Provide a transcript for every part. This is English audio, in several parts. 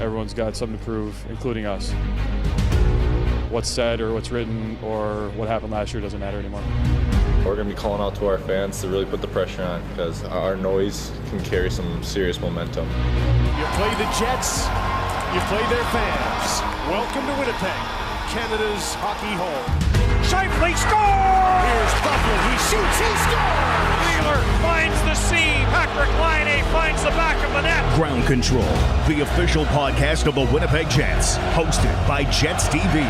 everyone's got something to prove, including us. What's said or what's written or what happened last year doesn't matter anymore. We're going to be calling out to our fans to really put the pressure on because our noise can carry some serious momentum. You play the Jets, you play their fans. Welcome to Winnipeg, Canada's hockey home. Shifley scores! Here's Buffalo, he shoots, he scores! Wheeler finds the seam. Patrick Laine finds the back of the net. Ground Control, the official podcast of the Winnipeg Jets, hosted by Jets TV.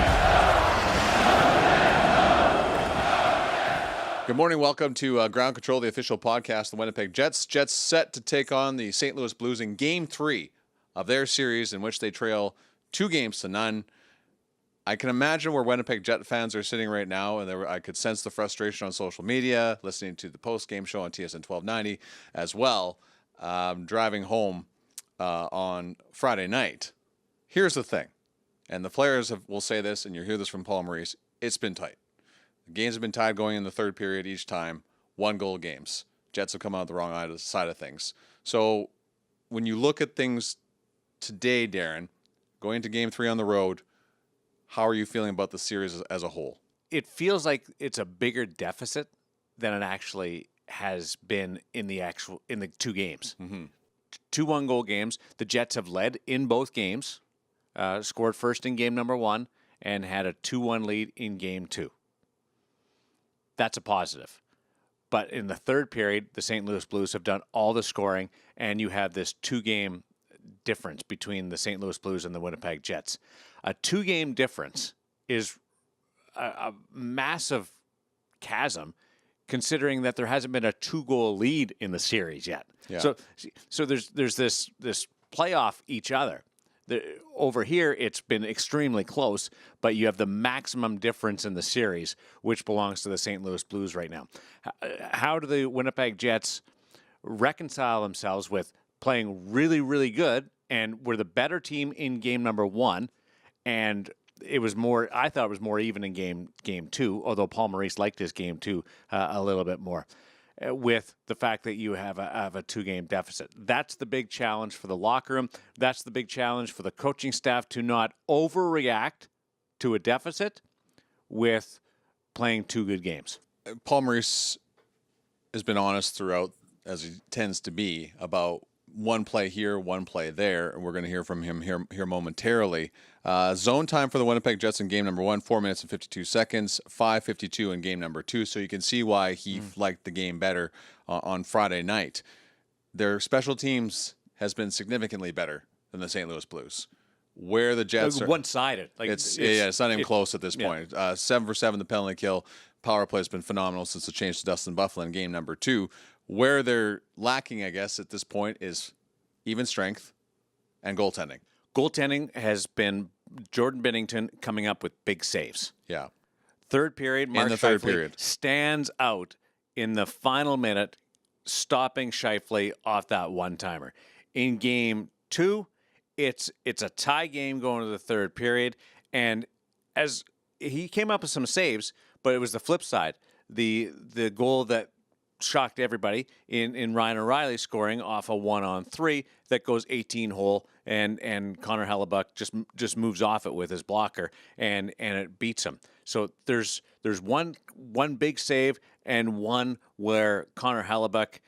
Good morning. Welcome to Ground Control, the official podcast of the Winnipeg Jets. Jets set to take on the St. Louis Blues in Game 3 of their series in which they trail 2-0. I can imagine where Winnipeg Jet fans are sitting right now, and I could sense the frustration on social media, listening to the post-game show on TSN 1290 as well, driving home on Friday night. Here's the thing, and the Flyers will say this, and you'll hear this from Paul Maurice, it's been tight. The games have been tied going in the third period each time, 1-goal games. Jets have come out the wrong side of things. So when you look at things today, Daren, going into Game 3 on the road, how are you feeling about the series as a whole? It feels like it's a bigger deficit than it actually has been in the two games. Mm-hmm. 2 1-goal games. The Jets have led in both games, scored first in game number 1, and had a 2-1 lead in game 2. That's a positive. But in the third period, the St. Louis Blues have done all the scoring, and you have this 2-game difference between the St. Louis Blues and the Winnipeg Jets. A 2-game difference is a massive chasm, considering that there hasn't been a 2-goal lead in the series yet. Yeah. So there's this play off each other. Over here, it's been extremely close, but you have the maximum difference in the series, which belongs to the St. Louis Blues right now. How do the Winnipeg Jets reconcile themselves with playing really, really good, and we're the better team in game number 1, and I thought it was more even in game 2, although Paul Maurice liked his game 2 a little bit more, with the fact that you have a 2-game deficit. That's the big challenge for the locker room. That's the big challenge for the coaching staff, to not overreact to a deficit with playing 2 good games. Paul Maurice has been honest throughout, as he tends to be, about one play here, one play there, and we're going to hear from him here momentarily. Zone time for the Winnipeg Jets in game number 1, 4 minutes and 52 seconds, 5:52 in game number 2, so you can see why he liked the game better on Friday night. Their special teams has been significantly better than the St. Louis Blues. Where the Jets are one-sided. It's not even close at this point. 7 for 7, the penalty kill. Power play has been phenomenal since the change to Dustin Byfuglien in game number 2. Where they're lacking, I guess, at this point is even strength and goaltending. Goaltending has been Jordan Binnington coming up with big saves. Yeah. Third period, Mark Scheifele stands out in the final minute, stopping Scheifele off that one-timer. In game 2, it's a tie game going to the third period, and as he came up with some saves, but it was the flip side. The goal that shocked everybody in Ryan O'Reilly scoring off a 1-on-3 that goes 18-hole, and Connor Hellebuck just moves off it with his blocker, and it beats him. So there's one big save and one where Connor Hellebuck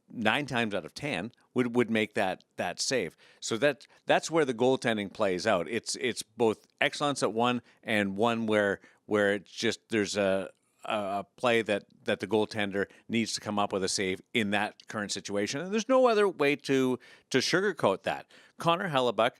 9 times out of 10 would make that save. So that's where the goaltending plays out. It's both excellence at one and one where it's just there's a play that the goaltender needs to come up with a save in that current situation. And there's no other way to sugarcoat that. Connor Hellebuck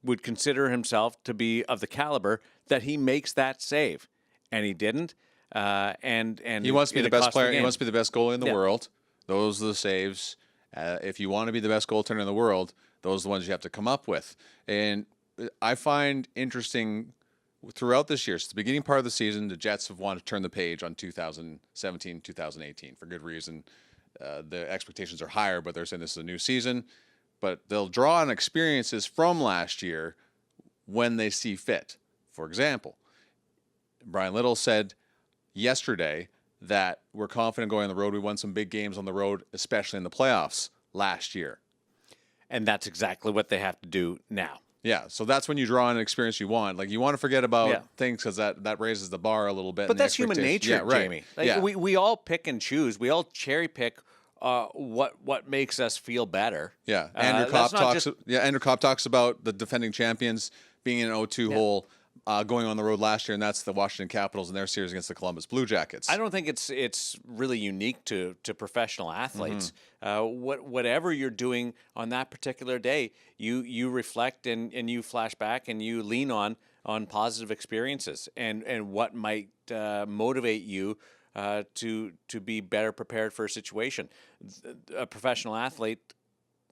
would consider himself to be of the caliber that he makes that save, and he didn't. And he wants to be the best player. He wants to be the best goalie in the world. Those are the saves. If you want to be the best goaltender in the world, those are the ones you have to come up with. And I find interesting throughout this year, since the beginning part of the season, the Jets have wanted to turn the page on 2017, 2018 for good reason. The expectations are higher, but they're saying this is a new season. But they'll draw on experiences from last year when they see fit. For example, Brian Little said yesterday that we're confident going on the road. We won some big games on the road, especially in the playoffs last year. And that's exactly what they have to do now. Yeah, so that's when you draw on an experience you want. Like, you want to forget about things because that raises the bar a little bit. But that's human nature, Jamie. Like, we all pick and choose. We all cherry pick what makes us feel better. Yeah, Andrew Kopp talks about the defending champions being in an 0-2 hole. Going on the road last year, and that's the Washington Capitals in their series against the Columbus Blue Jackets. I don't think it's really unique to professional athletes. Whatever you're doing on that particular day, you reflect and you flash back and you lean on positive experiences and what might motivate you to be better prepared for a situation. A professional athlete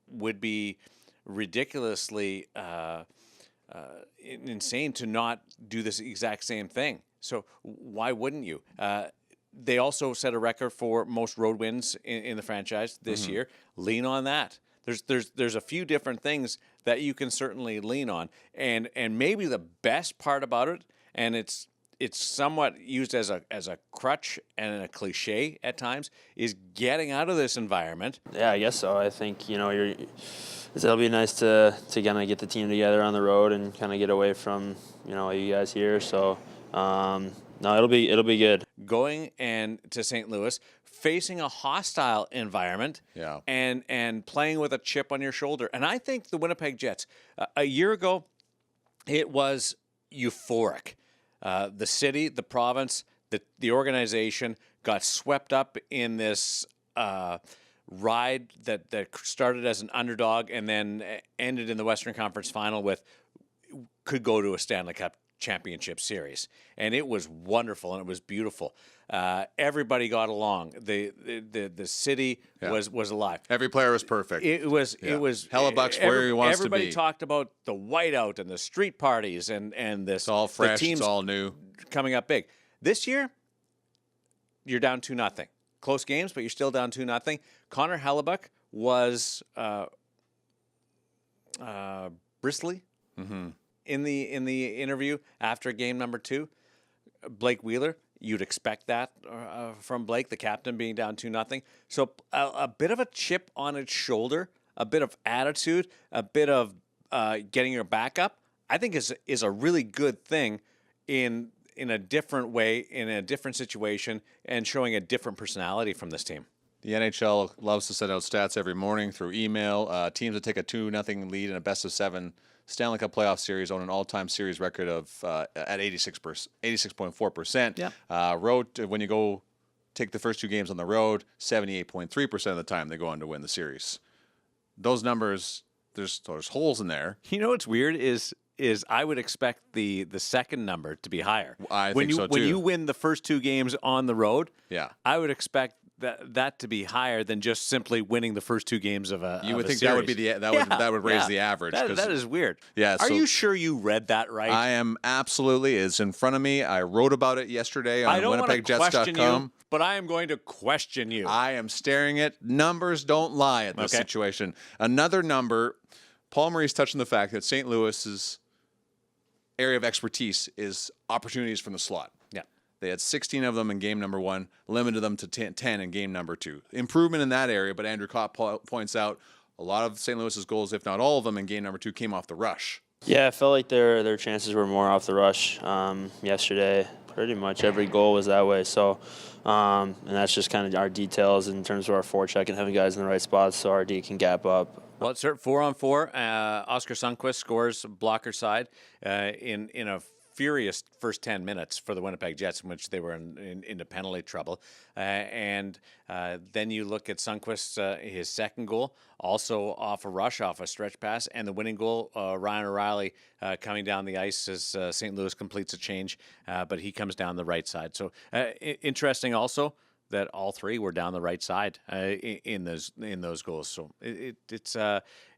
would be ridiculously insane to not do this exact same thing. So why wouldn't you? They also set a record for most road wins in the franchise this year. Lean on that. There's a few different things that you can certainly lean on, and maybe the best part about it, and it's somewhat used as a crutch and a cliche at times, is getting out of this environment. Yeah, I guess so. I think it'll be nice to kind of get the team together on the road and kind of get away from you guys here. So no, it'll be good. Going and to St. Louis, facing a hostile environment, and playing with a chip on your shoulder. And I think the Winnipeg Jets, a year ago, it was euphoric. The city, the province, the organization got swept up in this ride that started as an underdog and then ended in the Western Conference Final with could go to a Stanley Cup Championship Series, and it was wonderful and it was beautiful. Everybody got along. The city was alive. Every player was perfect. It was Hellebuck's where he wants to be. Everybody talked about the whiteout and the street parties and this. It's all fresh. The teams it's all new. Coming up big this year. You're down 2-0. Close games, but you're still down 2-0. Connor Hellebuck was bristly in the interview after game number 2. Blake Wheeler, you'd expect that from Blake, the captain, being down 2-0. So a bit of a chip on its shoulder, a bit of attitude, a bit of getting your back up, I think is a really good thing in a different way, in a different situation, and showing a different personality from this team. The NHL loves to send out stats every morning through email. Teams that take a 2-0 lead in a best-of-7 Stanley Cup playoff series own an all-time series record of at 86.4%. Yeah. Road, when you go take the first 2 games on the road, 78.3% of the time they go on to win the series. Those numbers, there's holes in there. You know what's weird is I would expect the second number to be higher. I think so, too. When you win the first 2 games on the road, yeah, I would expect that to be higher than just simply winning the first 2 games of a You would think series. that would be that would raise the average. That is weird. Yeah. Are you sure you read that right? I am absolutely. It's in front of me. I wrote about it yesterday on WinnipegJets.com. But I am going to question you. I am staring at numbers. Don't lie at this situation. Another number. Paul Maurice touched on the fact that St. Louis's area of expertise is opportunities from the slot. Yeah. They had 16 of them in game number 1, limited them to 10 in game number 2. Improvement in that area, but Andrew Kopp points out a lot of St. Louis's goals, if not all of them, in game number 2 came off the rush. Yeah, I felt like their chances were more off the rush yesterday. Pretty much every goal was that way. So, and that's just kind of our details in terms of our forecheck and having guys in the right spots so our D can gap up. Well, it's 4-on-4. Oscar Sundqvist scores blocker side in a furious first 10 minutes for the Winnipeg Jets, in which they were into penalty trouble. And then you look at Sundqvist's his second goal, also off a rush, off a stretch pass, and the winning goal, Ryan O'Reilly coming down the ice as St. Louis completes a change, but he comes down the right side. So interesting also that all 3 were down the right side in those goals. So it's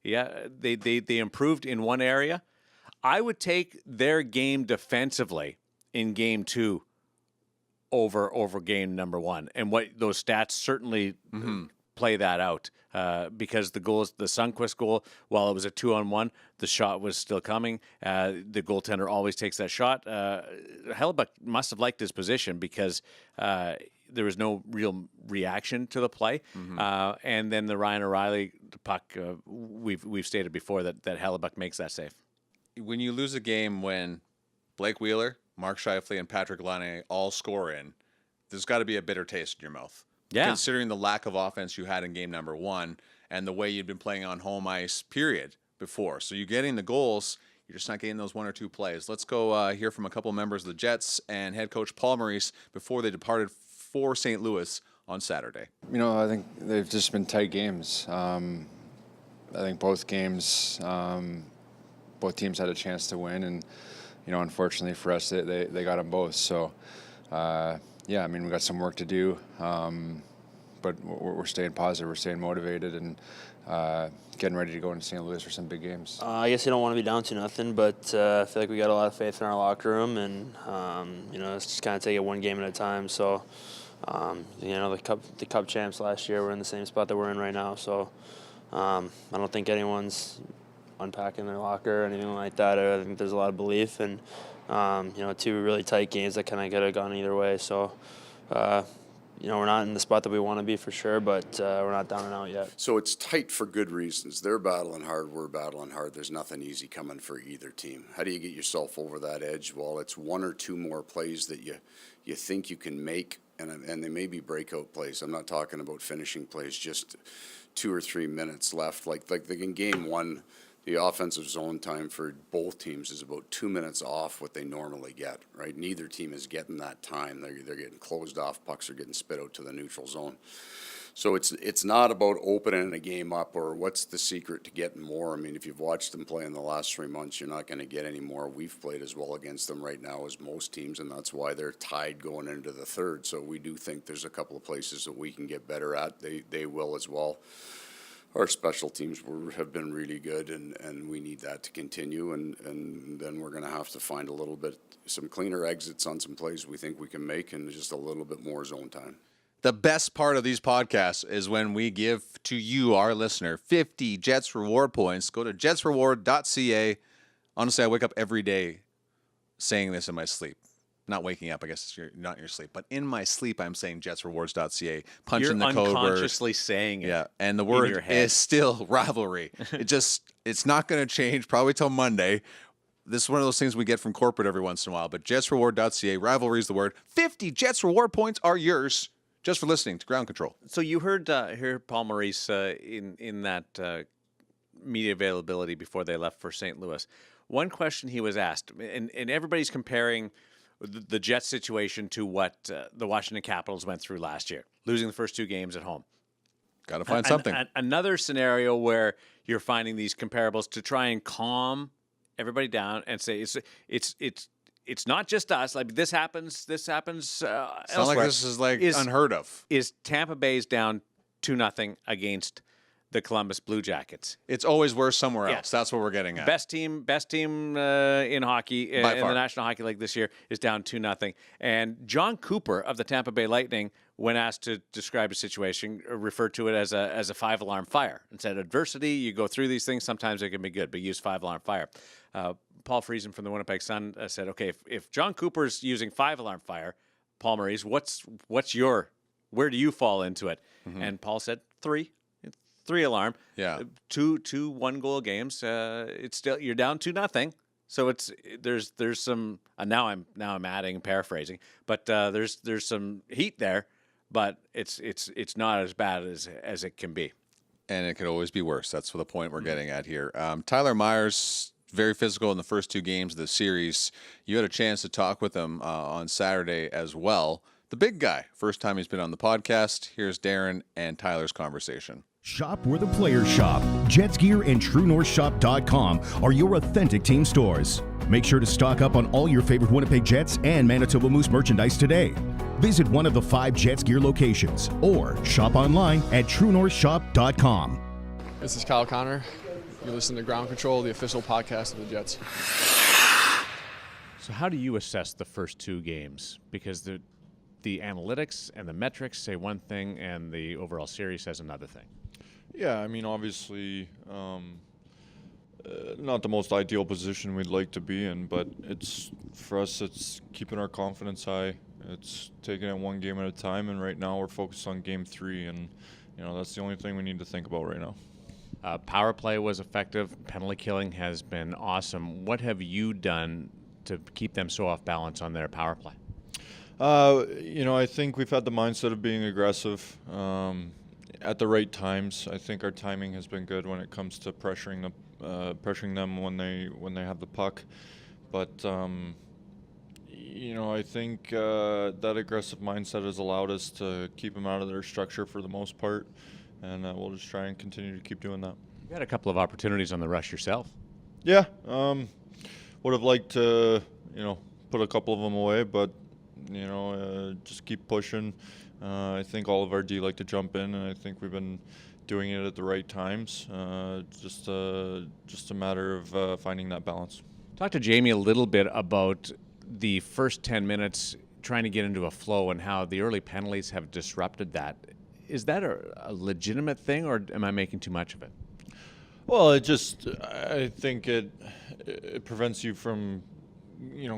they improved in one area. I would take their game defensively in game 2 over game number 1, and what those stats certainly play that out because the Sundqvist goal, while it was a 2-on-1, the shot was still coming. The goaltender always takes that shot. Hellebuck must have liked his position because there was no real reaction to the play. And then the Ryan O'Reilly puck, we've stated before that Hellebuck makes that save. When you lose a game when Blake Wheeler, Mark Scheifele, and Patrick Laine all score in, there's got to be a bitter taste in your mouth. Yeah. Considering the lack of offense you had in game number 1 and the way you'd been playing on home ice, period, before. So you're getting the goals, you're just not getting those 1 or 2 plays. Let's go hear from a couple members of the Jets and head coach Paul Maurice before they departed for St. Louis on Saturday. You know, I think they've just been tight games. I think both games, both teams had a chance to win, and you know, unfortunately for us, they got them both. So, yeah, I mean, we got some work to do, but we're staying positive, we're staying motivated, and getting ready to go into St. Louis for some big games. I guess you don't want to be down 2-0, but I feel like we got a lot of faith in our locker room, and you know, let's just kind of take it one game at a time. So, you know, the Cup champs last year were in the same spot that we're in right now. So, I don't think anyone's unpacking their locker or anything like that. I think there's a lot of belief, and you know, 2 really tight games that kind of could have gone either way. So, you know, we're not in the spot that we want to be for sure, but we're not down and out yet. So it's tight for good reasons. They're battling hard, we're battling hard. There's nothing easy coming for either team. How do you get yourself over that edge? Well, it's 1 or 2 more plays that you think you can make, and they may be breakout plays. I'm not talking about finishing plays, just 2 or 3 minutes left. Like in game 1, the offensive zone time for both teams is about 2 minutes off what they normally get, right? Neither team is getting that time. They're getting closed off. Pucks are getting spit out to the neutral zone. So it's not about opening a game up or what's the secret to getting more. I mean, if you've watched them play in the last 3 months, you're not going to get any more. We've played as well against them right now as most teams, and that's why they're tied going into the third. So we do think there's a couple of places that we can get better at. They will as well. Our special teams have been really good, and we need that to continue. And then we're going to have to find some cleaner exits on some plays we think we can make, and just a little bit more zone time. The best part of these podcasts is when we give to you, our listener, 50 Jets reward points. Go to jetsreward.ca. Honestly, I wake up every day saying this in my sleep. Not waking up, I guess you're not in your sleep, but in my sleep, I'm saying jetsrewards.ca, punching the code word. You're unconsciously saying it. Yeah, and the word is still rivalry. It's not going to change probably till Monday. This is one of those things we get from corporate every once in a while, but jetsreward.ca, rivalry is the word. 50 Jets reward points are yours just for listening to Ground Control. So you heard Paul Maurice in that media availability before they left for St. Louis. One question he was asked, and everybody's comparing the Jets situation to what the Washington Capitals went through last year, losing the first 2 games at home. Got to find something. Another scenario where you're finding these comparables to try and calm everybody down and say it's not just us. Like this happens elsewhere. Like this is unheard of. Is Tampa Bay's down 2-0 against the Columbus Blue Jackets? It's always worse somewhere else. That's what we're getting at. Best team in hockey in the National Hockey League this year is down 2-0. And John Cooper of the Tampa Bay Lightning, when asked to describe a situation, referred to it as a 5-alarm fire and said, adversity, you go through these things, sometimes it can be good, but use 5-alarm fire. Paul Friesen from the Winnipeg Sun said, okay, if John Cooper's using 5-alarm fire, Paul Maurice, where do you fall into it? Mm-hmm. And Paul said 3 alarm. Yeah. 2 1-goal games. It's still, you're down 2-0. So there's some, now I'm adding, paraphrasing, but there's some heat there, but it's not as bad as it can be. And it could always be worse. That's the point we're getting at here. Tyler Myers, very physical in the first 2 games of the series. You had a chance to talk with him on Saturday as well. The big guy, first time he's been on the podcast. Here's Daren and Tyler's conversation. Shop where the players shop. Jets Gear and TrueNorthShop.com are your authentic team stores. Make sure to stock up on all your favorite Winnipeg Jets and Manitoba Moose merchandise today. Visit one of the 5 Jets Gear locations or shop online at TrueNorthShop.com. This is Kyle Connor. You listen to Ground Control, the official podcast of the Jets. So how do you assess the first 2 games? Because the analytics and the metrics say one thing and the overall series says another thing. Yeah, I mean, obviously, not the most ideal position we'd like to be in, but for us, it's keeping our confidence high. It's taking it one game at a time, and right now we're focused on game 3, and that's the only thing we need to think about right now. Power play was effective. Penalty killing has been awesome. What have you done to keep them so off balance on their power play? I think we've had the mindset of being aggressive at the right times. I think our timing has been good when it comes to pressuring them when they have the puck. But I think that aggressive mindset has allowed us to keep them out of their structure for the most part, and we'll just try and continue to keep doing that. You had a couple of opportunities on the rush yourself. Yeah, would have liked to put a couple of them away, but just keep pushing. I think all of our D like to jump in, and I think we've been doing it at the right times. Just a matter of finding that balance. Talk to Jamie a little bit about the first 10 minutes trying to get into a flow and how the early penalties have disrupted that. Is that a legitimate thing, or am I making too much of it? Well, I think it prevents you from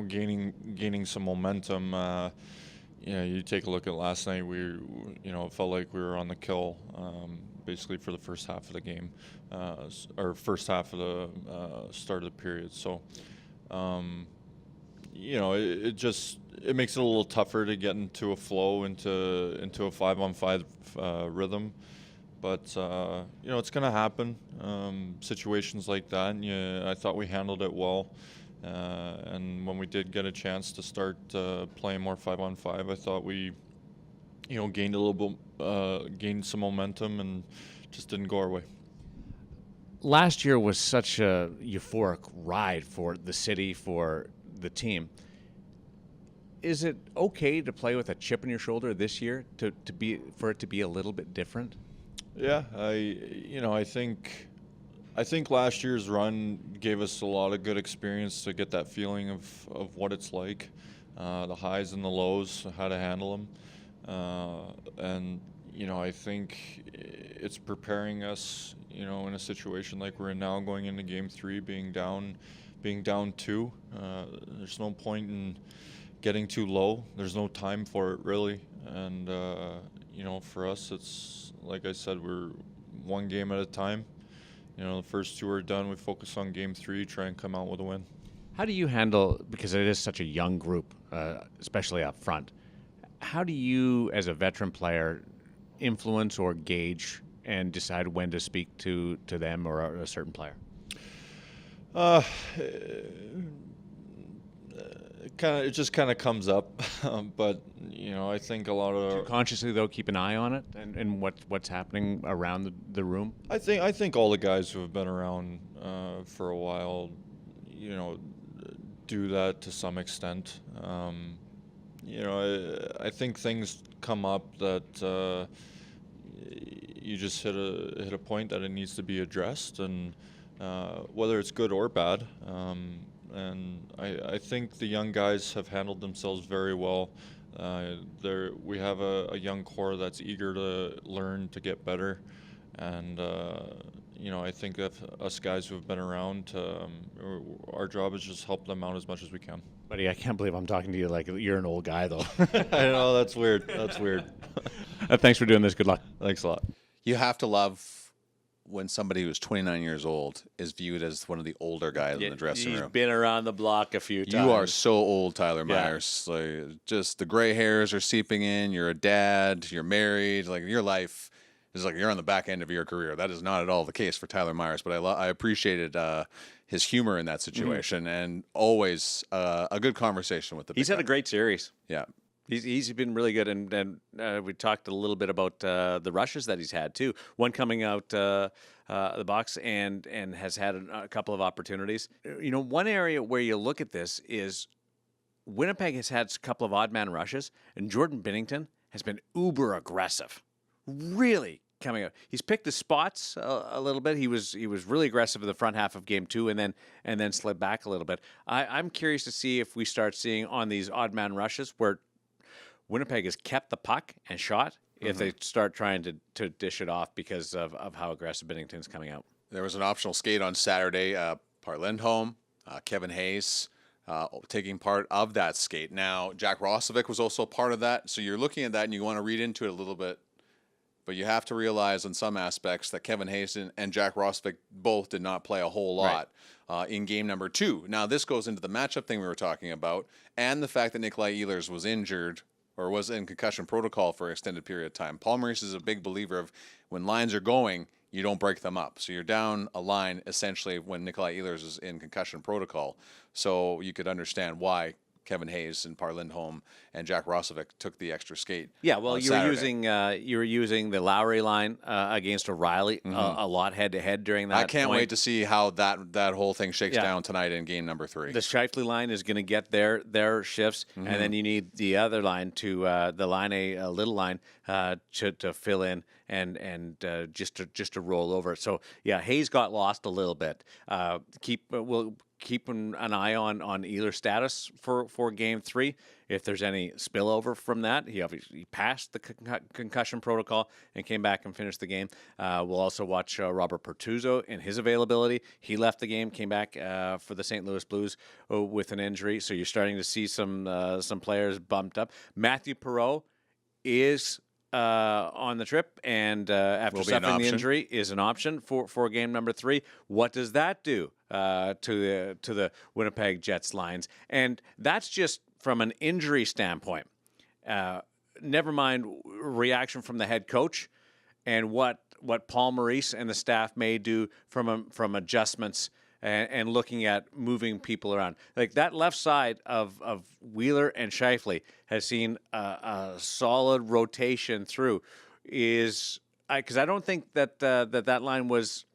gaining some momentum. You take a look at last night. It felt like we were on the kill basically for the first half of the game, or first half of the start of the period. So, it makes it a little tougher to get into a flow, into a 5-on-5 rhythm. But it's going to happen. Situations like that. And I thought we handled it well. And when we did get a chance to start playing more 5-on-5, I thought we, gained a little bit, gained some momentum, and just didn't go our way. Last year was such a euphoric ride for the city, for the team. Is it okay to play with a chip on your shoulder this year, for it to be a little bit different? Yeah, I think last year's run gave us a lot of good experience to get that feeling of what it's like, the highs and the lows, how to handle them. And I think it's preparing us, in a situation like we're in now, going into game 3, being down 2. There's no point in getting too low. There's no time for it, really. And, for us, it's, like I said, we're one game at a time. The first 2 are done. We focus on game 3, try and come out with a win. How do you handle, because it is such a young group, especially up front, how do you, as a veteran player, influence or gauge and decide when to speak to them or a certain player? It just kind of comes up, but I think a lot of. Do you consciously though keep an eye on it and what's happening around the room? I think all the guys who have been around for a while, do that to some extent. I think things come up that you just hit a point that it needs to be addressed, and whether it's good or bad. And I think the young guys have handled themselves very well. We have a young core that's eager to learn, to get better, and I think if us guys who have been around, our job is just help them out as much as we can. Buddy, I can't believe I'm talking to you like you're an old guy, though. I know, that's weird. Thanks for doing this. Good luck. Thanks a lot. You have to love when somebody who's 29 years old is viewed as one of the older guys in the dressing room. He's been around the block a few times. You are so old, Tyler Myers. Yeah. Like, just the gray hairs are seeping in. You're a dad. You're married. Like, your life is like you're on the back end of your career. That is not at all the case for Tyler Myers, but I appreciated his humor in that situation, and always a good conversation with the big He's had guy. a great series. Yeah. He's been really good, and we talked a little bit about the rushes that he's had too. One coming out the box and has had a couple of opportunities. One area where you look at this is Winnipeg has had a couple of odd man rushes, and Jordan Binnington has been uber aggressive, really coming out. He's picked the spots a little bit. He was really aggressive in the front half of game 2, and then slid back a little bit. I'm curious to see if we start seeing on these odd man rushes where Winnipeg has kept the puck and shot if they start trying to dish it off because of how aggressive Binnington's coming out. There was an optional skate on Saturday. Par Lindholm, Kevin Hayes taking part of that skate. Now, Jack Roslovic was also part of that. So you're looking at that and you want to read into it a little bit. But you have to realize in some aspects that Kevin Hayes and Jack Roslovic both did not play a whole lot in game number 2. Now, this goes into the matchup thing we were talking about and the fact that Nikolai Ehlers was injured or was in concussion protocol for an extended period of time. Paul Maurice is a big believer of when lines are going, you don't break them up. So you're down a line essentially when Nikolai Ehlers is in concussion protocol. So you could understand why Kevin Hayes and Par Lindholm and Jack Roslovic took the extra skate. Yeah, well, on you were Saturday. using the Lowry line against O'Reilly a lot head to head during that. I can't point. wait to see how that whole thing shakes down tonight in game number 3. The Scheifele line is going to get their shifts, and then you need the other line to the line a little line to fill in and just to roll over. So yeah, Hayes got lost a little bit. We'll keep an eye on Ehlers' status for game 3. If there's any spillover from that, he obviously passed the concussion protocol and came back and finished the game. We'll also watch Robert Pertuzzo and his availability. He left the game, came back for the St. Louis Blues with an injury. So you're starting to see some players bumped up. Matthew Perreault is on the trip, and after suffering the injury, is an option for game number 3. What does that do to the Winnipeg Jets lines? And that's just from an injury standpoint. Never mind reaction from the head coach and what Paul Maurice and the staff may do from adjustments and looking at moving people around. Like that left side of Wheeler and Scheifele has seen a solid rotation through. Because I don't think that line was.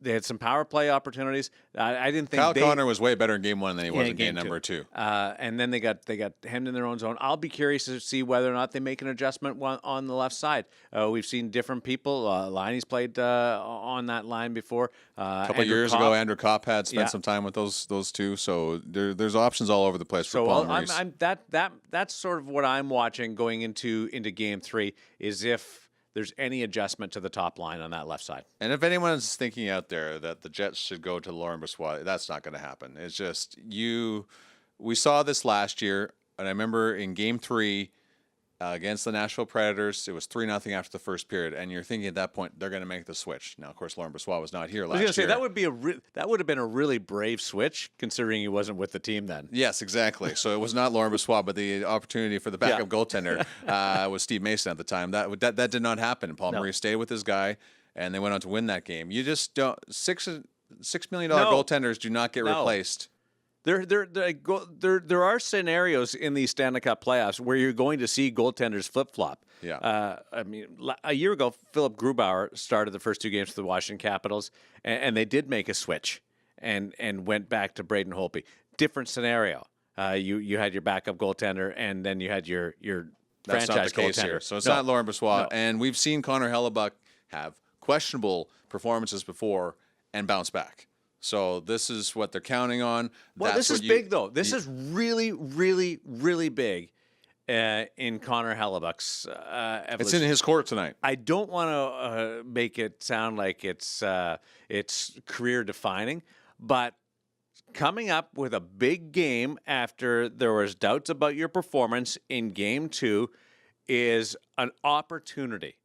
They had some power play opportunities. I didn't think Kyle Connor was way better in game 1 than he was in game number 2. And then they got hemmed in their own zone. I'll be curious to see whether or not they make an adjustment on the left side. We've seen different people. Liney's played on that line before. A couple of years ago, Andrew Kopp had spent some time with those two. So there's options all over the place for Paul Maurice. That's sort of what I'm watching going into game 3 is if there's any adjustment to the top line on that left side. And if anyone's thinking out there that the Jets should go to Laurent Brossoit, that's not going to happen. It's just we saw this last year, and I remember in game 3 against the Nashville Predators, it was 3-0 after the first period, and you're thinking at that point they're going to make the switch. Now, of course, Laurent Brossoit was not here last year. I was going to say that would have been a really brave switch, considering he wasn't with the team then. Yes, exactly. So it was not Laurent Brossoit, but the opportunity for the backup goaltender was Steve Mason at the time. That did not happen. Paul Maurice stayed with his guy, and they went on to win that game. You just don't $6 million goaltenders do not get replaced. There are scenarios in these Stanley Cup playoffs where you're going to see goaltenders flip-flop. Yeah. A year ago, Philip Grubauer started the first 2 games for the Washington Capitals, and they did make a switch and went back to Braden Holtby. Different scenario. You had your backup goaltender, and then you had your That's franchise not the case goaltender. here. So it's not Laurent Brossoit. And we've seen Connor Hellebuck have questionable performances before and bounce back. So this is what they're counting on. Well, this is big, though. This is really, really, really big in Connor Hellebuck's evolution. It's in his court tonight. I don't want to make it sound like it's career-defining, but coming up with a big game after there was doubts about your performance in Game 2 is an opportunity.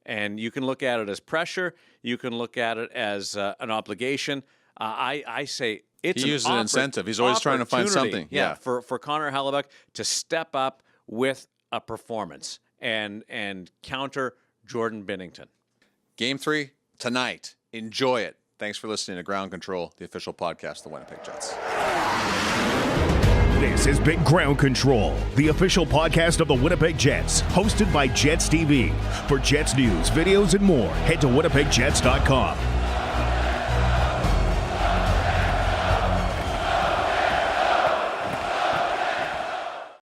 And you can look at it as pressure. You can look at it as an obligation. I say it's he uses an incentive. He's always trying to find something. Yeah, for Connor Hellebuck to step up with a performance and counter Jordan Binnington. Game 3 tonight. Enjoy it. Thanks for listening to Ground Control, the official podcast of the Winnipeg Jets. This is Big Ground Control, the official podcast of the Winnipeg Jets, hosted by Jets TV. For Jets news, videos, and more, head to winnipegjets.com.